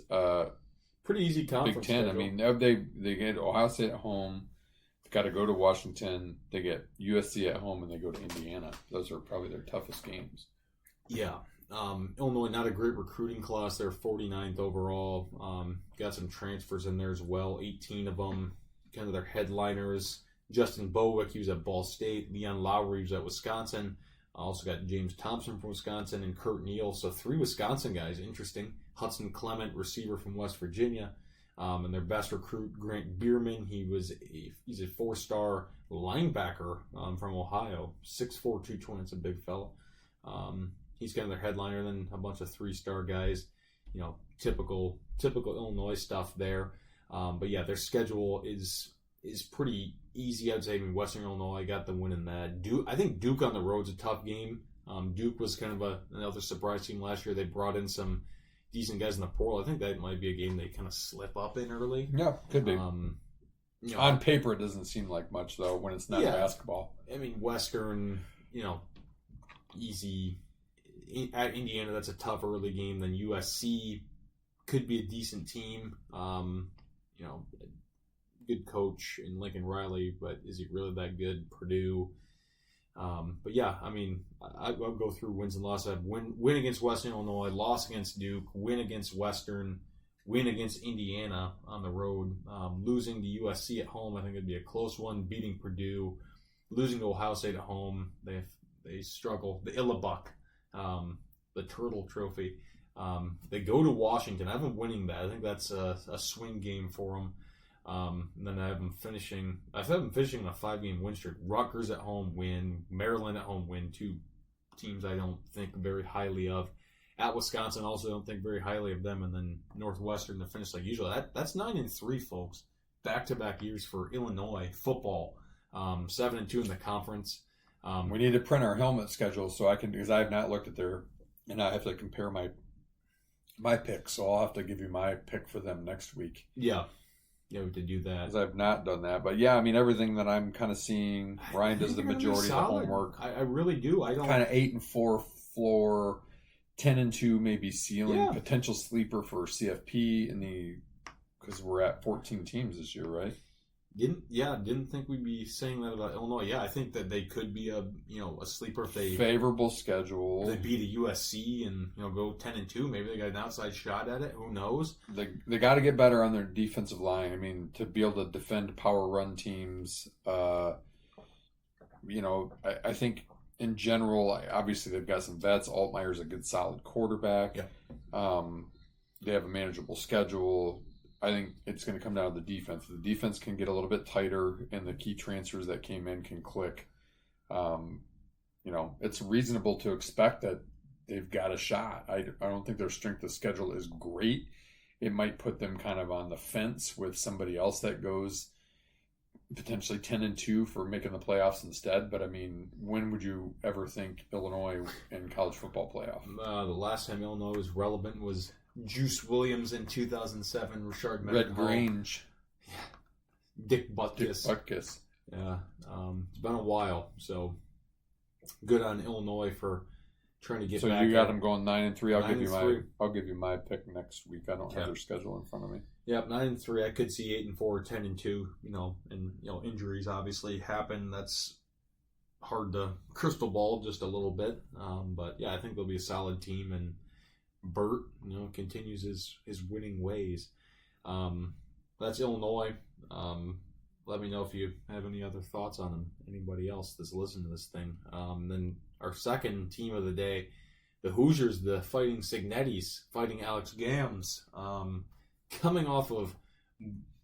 pretty easy conference Big Ten. schedule. I mean, they get Ohio State at home. Got to go to Washington. They get USC at home, and they go to Indiana. Those are probably their toughest games. Yeah. Illinois, not a great recruiting class. They're 49th overall. Got some transfers in there as well, 18 of them. Kind of their headliners: Justin Bowick, he was at Ball State. Leon Lowry, he was at Wisconsin. Also got James Thompson from Wisconsin and Kurt Neal. So 3 Wisconsin guys. Interesting. Hudson Clement, receiver from West Virginia. And their best recruit, Grant Bierman, he's a 4-star linebacker from Ohio. 6'4", 220. It's a big fella. He's kind of their headliner. Then a bunch of 3-star guys. You know, typical Illinois stuff there. But yeah, their schedule is pretty easy. I'd say. I mean, Western Illinois got the win in that. I think Duke on the road's a tough game. Duke was kind of another surprise team last year. They brought in some decent guys in the portal. I think that might be a game they kind of slip up in early. Yeah, could be. You know, On paper, it doesn't seem like much, though, when it's not basketball. I mean, Western, you know, easy. At Indiana, that's a tough early game. Then USC could be a decent team. You know, good coach in Lincoln Riley, but is he really that good? Purdue. But yeah, I mean, I'll go through wins and losses. I have win against Western Illinois, loss against Duke, win against Western, win against Indiana on the road, losing to USC at home. I think it'd be a close one. Beating Purdue, losing to Ohio State at home. They struggle. The Illabuck, the Turtle Trophy. They go to Washington. I have them winning that. I think that's a swing game for them. And then I have them finishing on a 5-game win streak. Rutgers at home win. Maryland at home win. 2 teams I don't think very highly of. At Wisconsin, also don't think very highly of them. And then Northwestern to finish like usual. That's 9-3, folks. Back-to-back years for Illinois football. 7-2 in the conference. We need to print our helmet schedule so I can, because I have not looked at their, and I have to compare my picks. So I'll have to give you my pick for them next week. Yeah. Yeah, we did do that. Because I've not done that. But yeah, I mean, everything that I'm kind of seeing, Ryan does the majority of the homework. I really do. I don't kind of 8-4 floor, 10-2 maybe ceiling, Yeah. potential sleeper for CFP because we're at 14 teams this year, right? Didn't think we'd be saying that about Illinois. Yeah, I think that they could be a sleeper if they favorable schedule. They beat a USC and go 10-2. Maybe they got an outside shot at it. Who knows? They got to get better on their defensive line. I mean, to be able to defend power run teams. I think in general, obviously they've got some vets. Altmaier's a good, solid quarterback. Yeah. They have a manageable schedule. I think it's going to come down to the defense. The defense can get a little bit tighter, and the key transfers that came in can click. It's reasonable to expect that they've got a shot. I don't think their strength of schedule is great. It might put them kind of on the fence with somebody else that goes potentially 10-2 for making the playoffs instead. But I mean, when would you ever think Illinois in college football playoff? The last time Illinois was relevant was Juice Williams in 2007, Richard Red Mendenhall. Grange. Yeah. Dick Butkus. Yeah. It's been a while, so good on Illinois for trying to get back. So you got them going 9-3. 9-3. I'll give you my pick next week. I don't have their schedule in front of me. Yep, 9-3. I could see 8-4, 10-2. And injuries obviously happen. That's hard to crystal ball just a little bit. But yeah, I think they'll be a solid team, and Burt, continues his winning ways. That's Illinois. Let me know if you have any other thoughts on them. Anybody else that's listening to this thing. Then our second team of the day, the Hoosiers, the Fighting Signettis, fighting Alex Gams, coming off of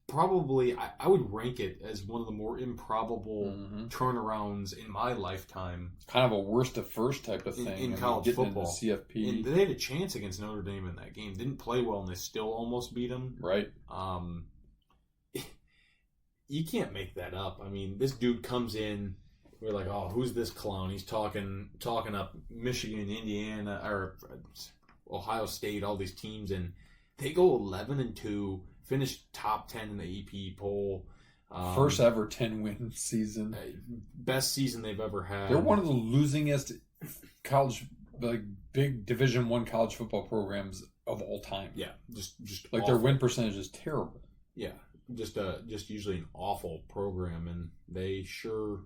probably, I would rank it as one of the more improbable turnarounds in my lifetime. Kind of a worst to first type of thing in college football. CFP. And they had a chance against Notre Dame in that game. Didn't play well, and they still almost beat them. Right. You can't make that up. I mean, this dude comes in. We're like, oh, who's this clown? He's talking up Michigan, Indiana, or Ohio State, all these teams, and they go 11-2, finish top 10 in the AP poll. First ever 10-win season. Best season they've ever had. They're one of the losingest college, like big Division I college football programs of all time. Yeah, just like awful. Their win percentage is terrible. Yeah, just usually an awful program, and they sure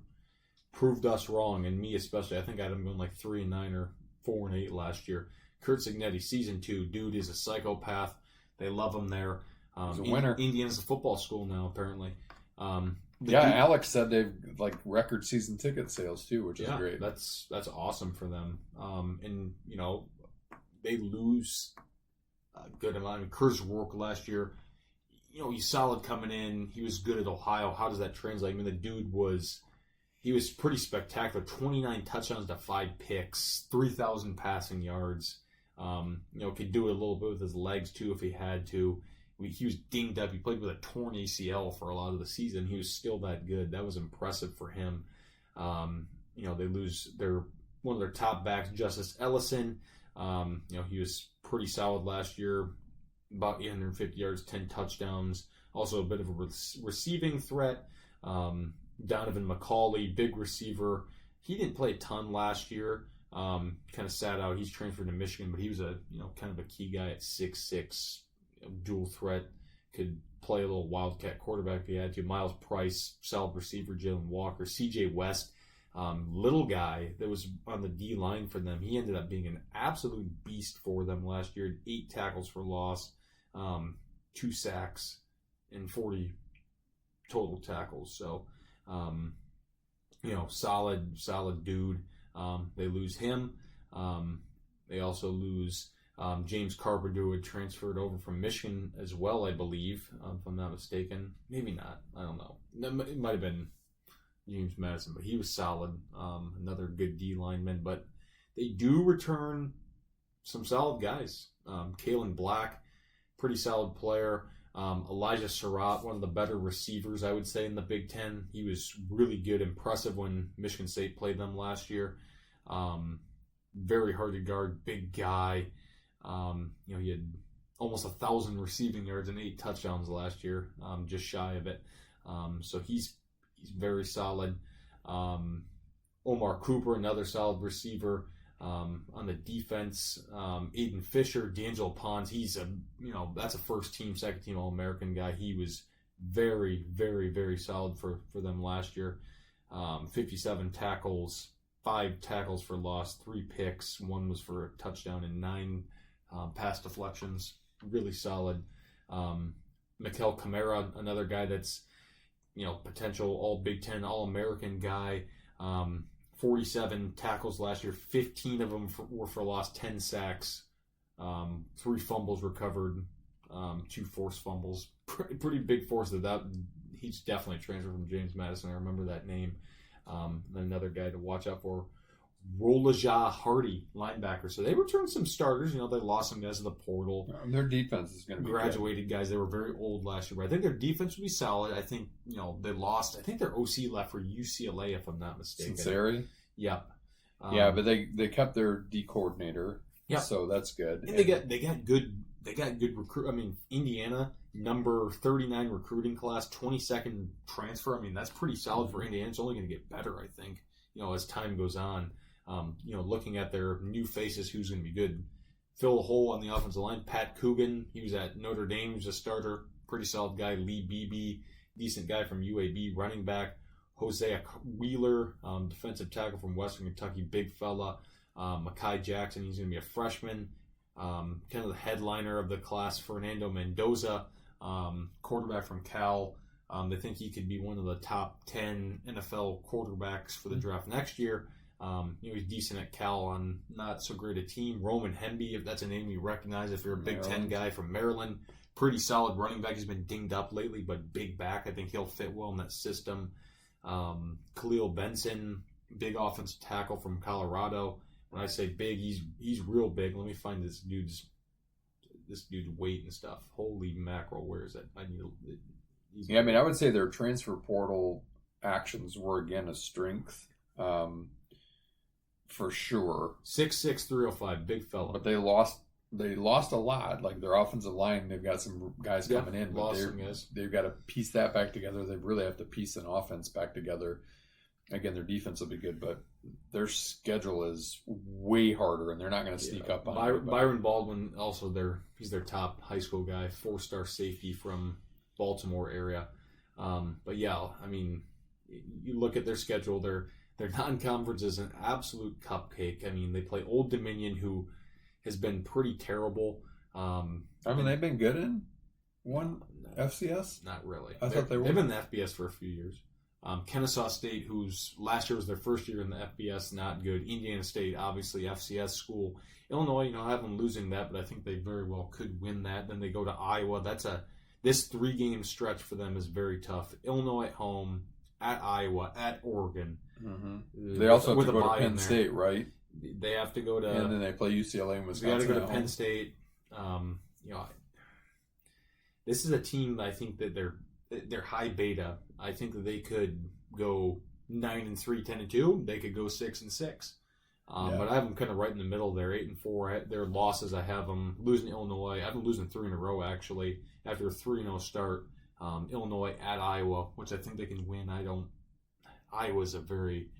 proved us wrong, and me especially. I think I had them going like 3-9 or 4-8 last year. Kurt Signetti, season 2, dude is a psychopath. They love him there. He's a winner. Indiana's a football school now, apparently. Alex said they've like record season ticket sales too, which is great. That's awesome for them. And you know, they lose a good amount. I mean, Kurz Rourke last year, you know, he's solid coming in. He was good at Ohio. How does that translate? I mean, the dude was pretty spectacular. 29 touchdowns to 5 picks, 3,000 passing yards. You know, could do it a little bit with his legs too if he had to. He was dinged up. He played with a torn ACL for a lot of the season. He was still that good. That was impressive for him. You know, they lose one of their top backs, Justice Ellison. You know, he was pretty solid last year, about 850 yards, 10 touchdowns. Also a bit of a receiving threat. Donovan McCauley, big receiver. He didn't play a ton last year. Kind of sat out. He's transferred to Michigan, but he was kind of a key guy at 6'6", dual threat. Could play a little wildcat quarterback if he had to. Miles Price, solid receiver. Jalen Walker, CJ West, little guy that was on the D line for them. He ended up being an absolute beast for them last year. 8 tackles for loss, 2 sacks, and 40 total tackles. So, you know, solid dude. They lose him. They also lose James Carpenter, who had transferred over from Michigan as well, I believe, if I'm not mistaken. Maybe not. I don't know. It might have been James Madison, but he was solid. Another good D lineman. But they do return some solid guys. Kalen Black, pretty solid player. Elijah Surratt, one of the better receivers, I would say, in the Big Ten. He was really good, impressive when Michigan State played them last year. Very hard to guard, big guy. You know, he had almost 1,000 receiving yards and 8 touchdowns last year, just shy of it. So he's very solid. Omar Cooper, another solid receiver. On the defense, Aiden Fisher, D'Angelo Pons, that's a first team, second team All-American guy. He was very, very, very solid for them last year. 57 tackles, 5 tackles for loss, 3 picks, 1 was for a touchdown, and 9 pass deflections. Really solid. Mikel Kamara, another guy that's, you know, potential All Big Ten, All-American guy. 47 tackles last year, 15 of them were for loss, 10 sacks, 3 fumbles recovered, 2 forced fumbles. Pretty big force that he's definitely transferred from James Madison. I remember that name. Another guy to watch out for, Rolajah Hardy, linebacker. So they returned some starters. You know, they lost some guys to the portal. Their defense is going to be graduated guys. They were very old last year, but I think their defense will be solid. I think, you know, they lost. I think their OC left for UCLA, if I'm not mistaken. Cincinnati? Yep. Yeah, but they kept their D coordinator. Yeah. So that's good. And they got good recruit. I mean, Indiana, number 39 recruiting class, 22nd transfer. I mean, that's pretty solid for Indiana. It's only going to get better, I think, you know, as time goes on. You know, looking at their new faces, who's going to be good. Fill a hole on the offensive line. Pat Coogan, he was at Notre Dame, he was a starter. Pretty solid guy. Lee Beebe, decent guy from UAB, running back. Hosea Wheeler, defensive tackle from Western Kentucky, big fella. Mekhi Jackson, he's going to be a freshman. Kind of the headliner of the class, Fernando Mendoza, quarterback from Cal. They think he could be one of the top 10 NFL quarterbacks for the draft next year. He's decent at Cal on not so great a team. Roman Hemby, if that's a name you recognize, if you're a Big Ten guy from Maryland. Pretty solid running back. He's been dinged up lately, but big back. I think he'll fit well in that system. Khalil Benson, big offensive tackle from Colorado. When I say big, he's real big. Let me find this dude's weight and stuff. Holy mackerel, where is it? I would say their transfer portal actions were again a strength, for sure. 6'6", 305, big fella. But they lost a lot. Like their offensive line, they've got some guys coming in, but they've got to piece that back together. They really have to piece an offense back together. Again, their defense will be good, but their schedule is way harder, and they're not going to sneak up on Byron Baldwin. Also, he's their top high school guy, 4-star safety from Baltimore area. But yeah, I mean, you look at their schedule. Their non-conference is an absolute cupcake. I mean, they play Old Dominion, who has been pretty terrible. They've been good in one FCS? Not really. I thought they were. They've been in the FBS for a few years. Kennesaw State, whose last year was their first year in the FBS, not good. Indiana State, obviously FCS school. Illinois, I have them losing that, but I think they very well could win that. Then they go to Iowa. This 3-game stretch for them is very tough. Illinois at home, at Iowa, at Oregon. Mm-hmm. They also have to go to Penn State, right? They have to go to, and then they play UCLA and Wisconsin. They got to go to Penn State. This is a team that I think that they're high beta. I think that they could go 9-3, 10-2. They could go 6-6. But I have them kind of right in the middle there, 8-4. Their losses, I have them losing to Illinois. I have them losing 3 in a row actually after a 3-0 start. Illinois at Iowa, which I think they can win. Iowa's a very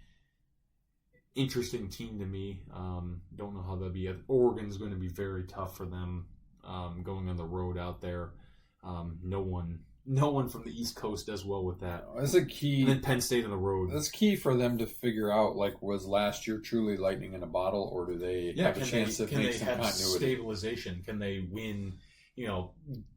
interesting team to me. Don't know how they'll be. Oregon's going to be very tough for them going on the road out there. No one from the East Coast does well with that. That's a key. And then Penn State on the road. That's key for them to figure out. Like, was last year truly lightning in a bottle, or do they have a chance to make some continuity? Stabilization? Can they win?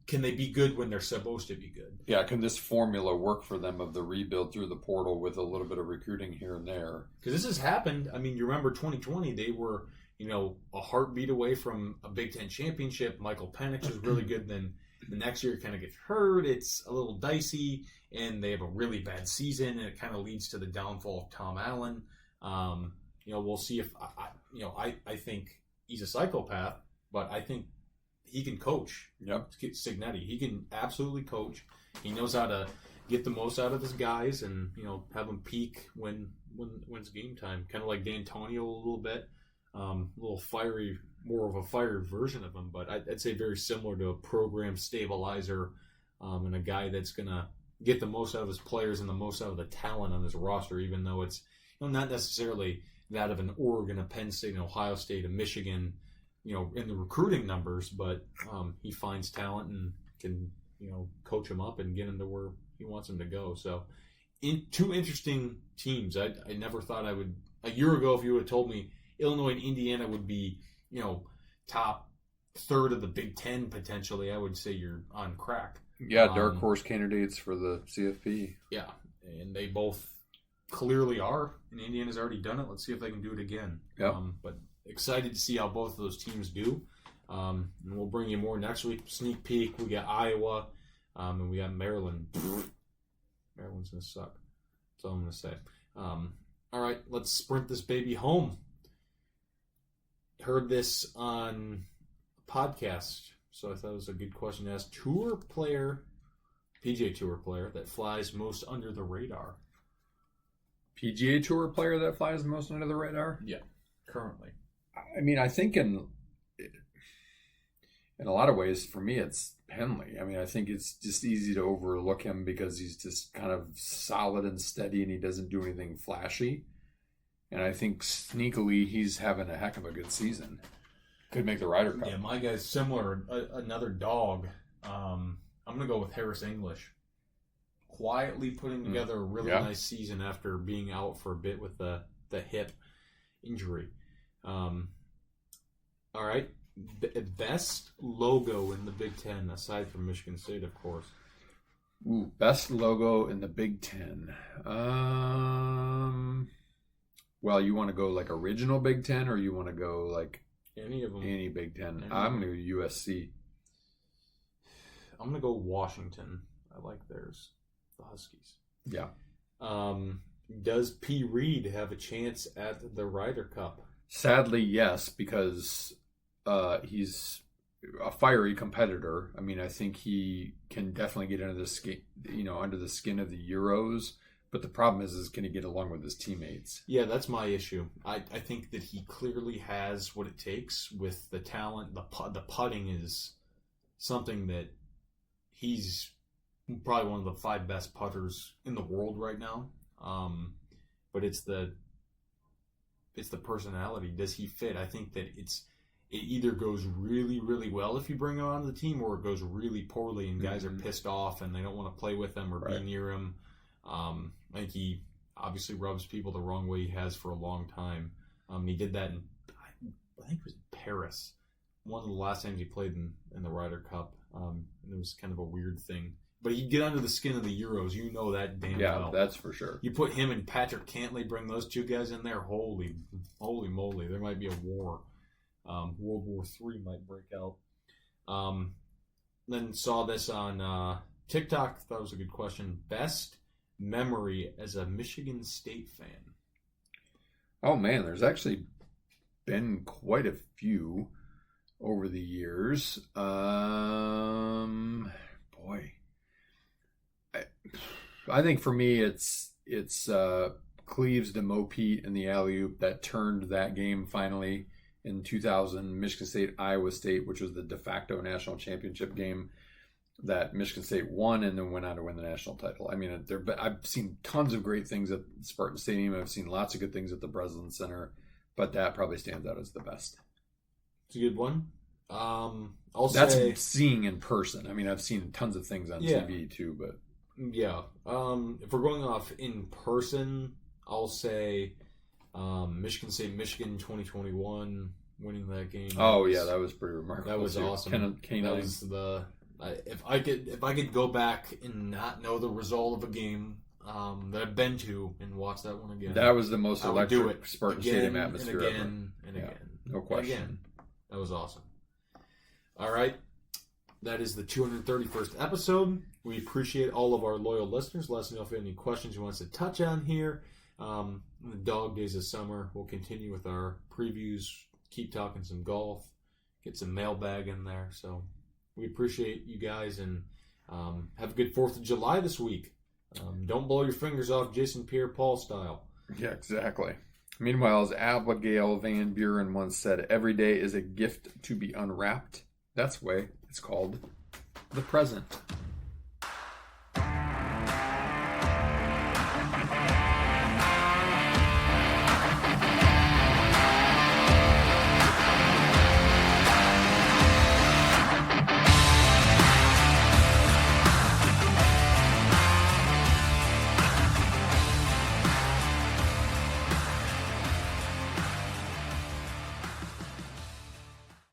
Can they be good when they're supposed to be good? Yeah, can this formula work for them of the rebuild through the portal with a little bit of recruiting here and there? Because this has happened. I mean, you remember 2020, they were, a heartbeat away from a Big Ten championship. Michael Penix was really good. Then the next year kind of gets hurt. It's a little dicey, and they have a really bad season, and it kind of leads to the downfall of Tom Allen. We'll see if, I think he's a psychopath, but I think he can coach. Yep. Signetti. He can absolutely coach. He knows how to get the most out of his guys and, have them peak when it's game time. Kind of like D'Antonio a little bit. A little fiery, more of a fiery version of him, but I'd say very similar to a program stabilizer and a guy that's going to get the most out of his players and the most out of the talent on his roster, even though it's not necessarily that of an Oregon, a Penn State, an Ohio State, a Michigan, in the recruiting numbers, but he finds talent and can, coach him up and get him to where he wants him to go. So, two interesting teams. I never thought I would. A year ago, if you would have told me Illinois and Indiana would be, top third of the Big Ten potentially, I would say you're on crack. Yeah, dark horse candidates for the CFP. Yeah, and they both clearly are, and Indiana's already done it. Let's see if they can do it again. Yeah. But excited to see how both of those teams do. And we'll bring you more next week. Sneak peek. We got Iowa, and we got Maryland. Maryland's going to suck. That's all I'm going to say. All right, let's sprint this baby home. Heard this on a podcast, so I thought it was a good question to ask. PGA Tour player that flies most under the radar. PGA Tour player that flies most under the radar? Yeah, currently. I mean, I think in a lot of ways, for me, it's Henley. I mean, I think it's just easy to overlook him because he's just kind of solid and steady and he doesn't do anything flashy. And I think sneakily he's having a heck of a good season. Could make the Ryder Cup. Yeah, my guy's similar. Another dog. I'm going to go with Harris English. Quietly putting together a really nice season after being out for a bit with the hip injury. All right. Best logo in the Big Ten, aside from Michigan State, of course. Ooh, best logo in the Big Ten. Well, you want to go like original Big Ten, or you want to go like any of them? Any Big Ten. I'm going to go USC. I'm going to go Washington. I like theirs. The Huskies. Yeah. Does P. Reed have a chance at the Ryder Cup? Sadly, yes, because he's a fiery competitor. I mean, I think he can definitely get under the skin, under the skin of the Euros. But the problem is can he get along with his teammates? Yeah, that's my issue. I think that he clearly has what it takes with the talent. The putting is something that he's probably one of the 5 best putters in the world right now. But it's the personality. Does he fit? I think that it either goes really, really well if you bring him onto the team, or it goes really poorly and guys are pissed off and they don't want to play with him or be near him. I think he obviously rubs people the wrong way. He has for a long time. He did that in, I think it was Paris, one of the last times he played in the Ryder Cup. And it was kind of a weird thing. But he'd get under the skin of the Euros. You know that damn well. Yeah, that's for sure. You put him and Patrick Cantlay, bring those 2 guys in there, holy moly, there might be a war. World War III might break out. Then saw this on TikTok. Thought it was a good question. Best memory as a Michigan State fan? Oh, man, there's actually been quite a few over the years. I think for me, it's Cleaves to Mo Pete and the alley-oop that turned that game finally in 2000, Michigan State, Iowa State, which was the de facto national championship game that Michigan State won and then went on to win the national title. I mean, I've seen tons of great things at Spartan Stadium. I've seen lots of good things at the Breslin Center, but that probably stands out as the best. It's a good one. That's seeing in person. I mean, I've seen tons of things on TV too, but yeah. If we're going off in person, I'll say Michigan State, Michigan 2021, winning that game. Oh yeah, that was pretty remarkable. That was awesome. That was if I could go back and not know the result of a game that I've been to and watch that one again. That was the most electric Spartan Stadium atmosphere ever. And again. No question. Again. That was awesome. All right. That is the 231st episode. We appreciate all of our loyal listeners. Let us know if you have any questions you want us to touch on here. In the dog days of summer, we'll continue with our previews, keep talking some golf, get some mailbag in there. So we appreciate you guys, and have a good 4th of July this week. Don't blow your fingers off Jason Pierre-Paul style. Yeah, exactly. Meanwhile, as Abigail Van Buren once said, every day is a gift to be unwrapped. That's the way it's called the present.